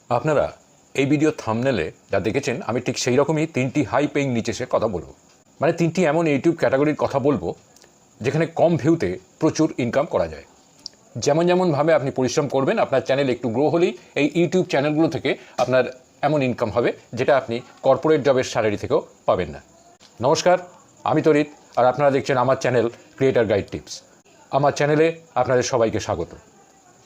আপনারা এই ভিডিও থাম্বনেলে যা দেখেছেন আমি ঠিক সেই রকমই তিনটি হাই পেইং নিচেসে কথা বলবো। মানে তিনটি এমন ইউটিউব ক্যাটাগরির কথা বলবো যেখানে কম ভিউতে প্রচুর ইনকাম করা যায়। যেমনভাবে আপনি পরিশ্রম করবেন, আপনার চ্যানেল একটু গ্রো হলেই এই ইউটিউব চ্যানেলগুলো থেকে আপনার এমন ইনকাম হবে যেটা আপনি কর্পোরেট জবের স্যালারি থেকেও পাবেন না। নমস্কার, আমি তরিত, আর আপনারা দেখছেন আমার চ্যানেল ক্রিয়েটার গাইড টিপস। আমার চ্যানেলে আপনাদের সবাইকে স্বাগত।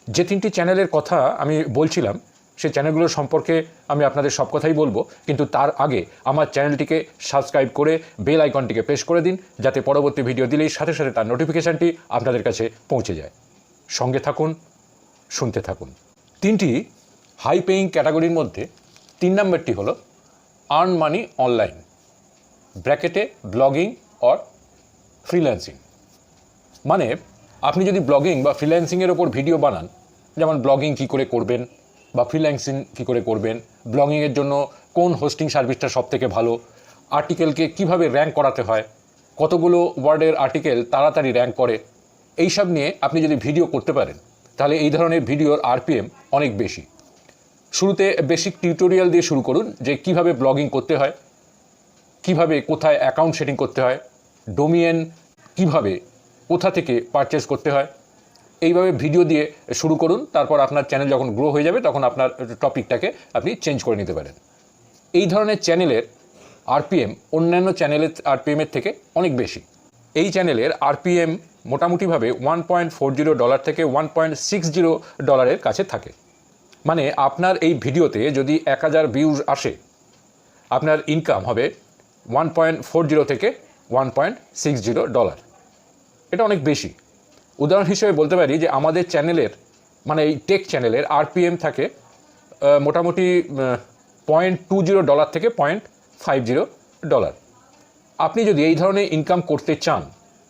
যে তিনটি চ্যানেলের কথা আমি বলছিলাম সেই চ্যানেলগুলোর সম্পর্কে আমি আপনাদের সব কথাই বলবো, কিন্তু তার আগে আমার চ্যানেলটিকে সাবস্ক্রাইব করে বেল আইকনটিকে প্রেস করে দিন, যাতে পরবর্তী ভিডিও দিলেই সাথে সাথে তার নোটিফিকেশানটি আপনাদের কাছে পৌঁছে যায়। সঙ্গে থাকুন, শুনতে থাকুন। তিনটি হাই পেইং ক্যাটাগরির মধ্যে 3 নম্বরটি হলো আর্ন মানি অনলাইন, ব্র্যাকেটে ব্লগিং অর ফ্রিল্যান্সিং। মানে আপনি যদি ব্লগিং বা ফ্রিল্যান্সিংয়ের ওপর ভিডিও বানান, যেমন ব্লগিং কী করে করবেন বা ফ্রিল্যান্সিং কী করে করবেন, ব্লগিংয়ের জন্য কোন হোস্টিং সার্ভিসটা সবথেকে ভালো, আর্টিকেলকে কিভাবে র্যাঙ্ক করাতে হয়, কতগুলো ওয়ার্ডের আর্টিকেল তাড়াতাড়ি র্যাঙ্ক করে, এইসব নিয়ে আপনি যদি ভিডিও করতে পারেন তাহলে এই ধরনের ভিডিওর আরপিএম অনেক বেশি। শুরুতে বেসিক টিউটোরিয়াল দিয়ে শুরু করুন, যে কিভাবে ব্লগিং করতে হয়, কিভাবে কোথায় অ্যাকাউন্ট সেটিং করতে হয়, ডোমিয়েন কিভাবে কোথা থেকে পারচেস করতে হয়, এইভাবে ভিডিও দিয়ে শুরু করুন। তারপর আপনার চ্যানেল যখন গ্রো হয়ে যাবে তখন আপনার টপিকটাকে আপনি চেঞ্জ করে নিতে পারেন। এই ধরনের চ্যানেলের আরপিএম অন্যান্য চ্যানেলের আরপিএমের থেকে অনেক বেশি। এই চ্যানেলের আরপিএম মোটামুটিভাবে $1.40 থেকে $1.60 কাছে থাকে। মানে আপনার এই ভিডিওতে যদি 1000 ভিউজ আসে, আপনার ইনকাম হবে $1.40 থেকে $1.60। এটা অনেক বেশি। উদাহরণ হিসেবে বলতে পারি যে আমাদের চ্যানেলের, মানে এই টেক চ্যানেলের আরপিএম থাকে মোটামুটি $0.20 থেকে $0.50। আপনি যদি এই ধরনের ইনকাম করতে চান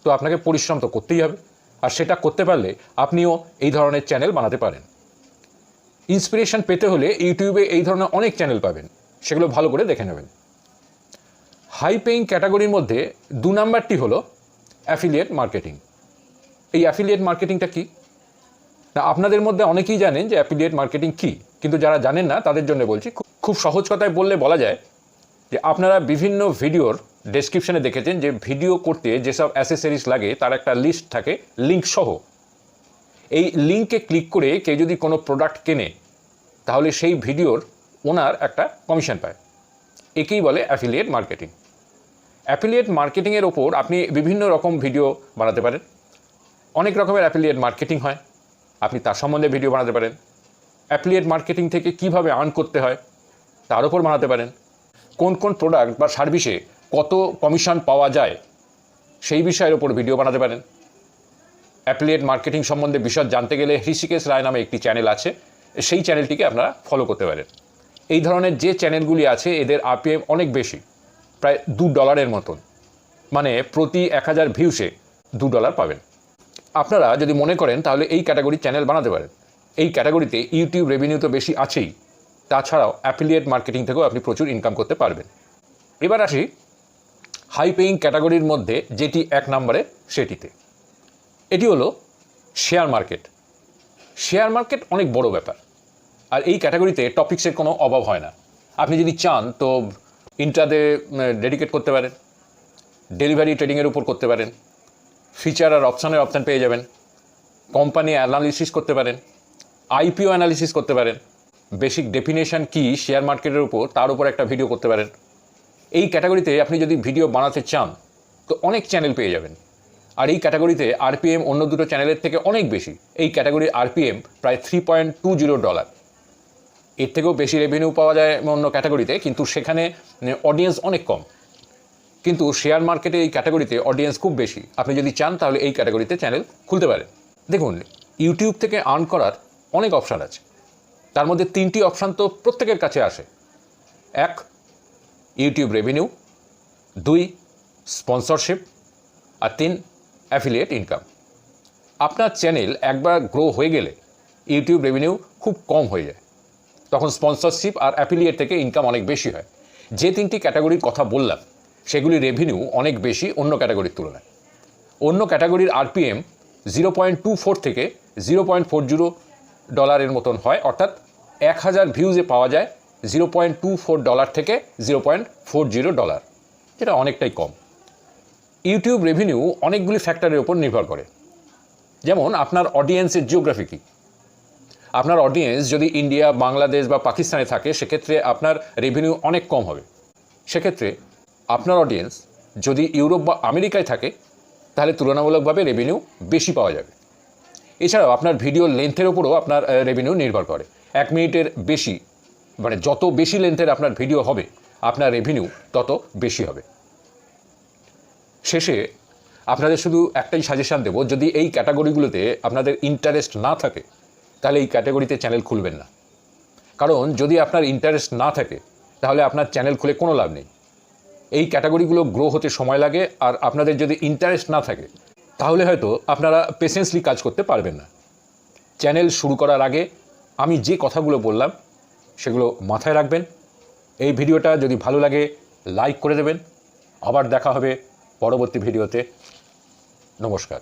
তো আপনাকে পরিশ্রম তো করতেই হবে, আর সেটা করতে পারলে আপনিও এই ধরনের চ্যানেল বানাতে পারেন। ইন্সপিরেশন পেতে হলে ইউটিউবে এই ধরনের অনেক চ্যানেল পাবেন, সেগুলো ভালো করে দেখে নেবেন। হাই পেইং ক্যাটাগরির মধ্যে 2 নম্বরটি হলো অ্যাফিলিয়েট মার্কেটিং। এই অ্যাফিলিয়েট মার্কেটিংটা কী না, আপনাদের মধ্যে অনেকেই জানেন যে অ্যাফিলিয়েট মার্কেটিং কী, কিন্তু যারা জানেন না তাদের জন্য বলছি। খুব সহজ কথায় বলা যায় যে আপনারা বিভিন্ন ভিডিওর ডেসক্রিপশনে দেখেছেন যে ভিডিও করতে যেসব অ্যাসেসরিজ লাগে তার একটা লিস্ট থাকে লিঙ্ক সহ। এই লিঙ্কে ক্লিক করে কেউ যদি কোনো প্রোডাক্ট কেনে তাহলে সেই ভিডিওর ওনার একটা কমিশন পায়। একেই বলে অ্যাফিলিয়েট মার্কেটিং। অ্যাফিলিয়েট মার্কেটিংয়ের ওপর আপনি বিভিন্ন রকম ভিডিও বানাতে পারেন। অনেক রকমের অ্যাফিলিয়েট মার্কেটিং হয়, আপনি তার সম্বন্ধে ভিডিও বানাতে পারেন। অ্যাফিলিয়েট মার্কেটিং থেকে কিভাবে আর্ন করতে হয় তার উপর বানাতে পারেন। কোন কোন প্রোডাক্ট বা সার্ভিসে কত কমিশন পাওয়া যায় সেই বিষয়ের ওপর ভিডিও বানাতে পারেন। অ্যাফিলিয়েট মার্কেটিং সম্বন্ধে বিশদ জানতে গেলে হৃষিকেশ রায় নামে একটি চ্যানেল আছে, সেই চ্যানেলটিকে আপনারা ফলো করতে পারেন। এই ধরনের যে চ্যানেলগুলি আছে এদের আরপিএম অনেক বেশি, প্রায় $2 মতন। মানে প্রতি 1000 ভিউসে $2 পাবেন। আপনারা যদি মনে করেন তাহলে এই ক্যাটাগরির চ্যানেল বানাতে পারেন। এই ক্যাটাগরিতে ইউটিউব রেভিনিউ তো বেশি আছেই, তাছাড়াও অ্যাফিলিয়েট মার্কেটিং থেকেও আপনি প্রচুর ইনকাম করতে পারবেন। এবার আসি হাই পেইং ক্যাটাগরির মধ্যে যেটি 1 নম্বরে, সেটিতে। এটি হলো শেয়ার মার্কেট। শেয়ার মার্কেট অনেক বড় ব্যাপার, আর এই ক্যাটাগরিতে টপিক্সের কোনো অভাব হয় না। আপনি যদি চান তো ইন্ট্রাডে ডেডিকেট করতে পারেন, ডেলিভারি ট্রেডিংয়ের উপর করতে পারেন, ফিচার আর অপশানের অপশান পেয়ে যাবেন, কোম্পানি অ্যানালিসিস করতে পারেন, আইপিও অ্যানালিসিস করতে পারেন, বেসিক ডেফিনেশন কি শেয়ার মার্কেটের উপর তার উপর একটা ভিডিও করতে পারেন। এই ক্যাটাগরিতে আপনি যদি ভিডিও বানাতে চান তো অনেক চ্যানেল পেয়ে যাবেন। আর এই ক্যাটাগরিতে আরপিএম অন্য দুটো চ্যানেলের থেকে অনেক বেশি। এই ক্যাটাগরির আরপিএম প্রায় $3.20। এর থেকেও বেশি রেভিনিউ পাওয়া যায় অন্য ক্যাটাগরিতে, কিন্তু সেখানে অডিয়েন্স অনেক কম। কিন্তু শেয়ার মার্কেটে এই ক্যাটাগরিতে অডিয়েন্স খুব বেশি। আপনি যদি চান তাহলে এই ক্যাটাগরিতে চ্যানেল খুলতে পারেন। দেখুন, ইউটিউব থেকে আর্ন করার অনেক অপশান আছে, তার মধ্যে 3টি অপশান তো প্রত্যেকের কাছে আসে। 1, ইউটিউব রেভিনিউ, 2, স্পন্সরশিপ, আর 3, অ্যাফিলিয়েট ইনকাম। আপনার চ্যানেল একবার গ্রো হয়ে গেলে ইউটিউব রেভিনিউ খুব কম হয়ে যায়, তখন স্পন্সরশিপ আর অ্যাফিলিয়েট থেকে ইনকাম অনেক বেশি হয়। যে 3টি ক্যাটাগরির কথা বললাম সেগুলির রেভিনিউ অনেক বেশি অন্য ক্যাটাগরির তুলনায়। অন্য ক্যাটাগরির আরপিএম 0.24 থেকে $0.40 মতন হয়, অর্থাৎ 1000 ভিউজে পাওয়া যায় $0.24 থেকে $0.40, যেটা অনেকটাই কম। ইউটিউব রেভিনিউ অনেকগুলি ফ্যাক্টরের উপর নির্ভর করে, যেমন আপনার অডিয়েন্সের জিওগ্রাফি কী। আপনার অডিয়েন্স যদি ইন্ডিয়া, বাংলাদেশ বা পাকিস্তানে থাকে, সেক্ষেত্রে আপনার রেভিনিউ অনেক কম হবে। সেক্ষেত্রে আপনার অডিয়েন্স যদি ইউরোপ বা আমেরিকায় থাকে, তাহলে তুলনামূলকভাবে রেভিনিউ বেশি পাওয়া যাবে। এছাড়াও আপনার ভিডিও লেন্থের উপরও আপনার রেভিনিউ নির্ভর করে। 1 মিনিটের বেশি, মানে যত বেশি লেন্থের আপনার ভিডিও হবে, আপনার রেভিনিউ তত বেশি হবে। শেষে আপনাদের শুধু একটাই সাজেশান দেব, যদি এই ক্যাটাগরিগুলোতে আপনাদের ইন্টারেস্ট না থাকে, তাহলে এই ক্যাটাগরিতে চ্যানেল খুলবেন না। কারণ যদি আপনার ইন্টারেস্ট না থাকে, তাহলে আপনার চ্যানেল খুলে কোনো লাভ নেই। এই ক্যাটাগরিগুলো গ্রো হতে সময় লাগে, আর আপনাদের যদি ইন্টারেস্ট না থাকে, তাহলে হয়তো আপনারা পেশেন্সলি কাজ করতে পারবেন না। চ্যানেল শুরু করার আগে আমি যে কথাগুলো বললাম, সেগুলো মাথায় রাখবেন। এই ভিডিওটা যদি ভালো লাগে, লাইক করে দেবেন। আবার দেখা হবে পরবর্তী ভিডিওতে। নমস্কার।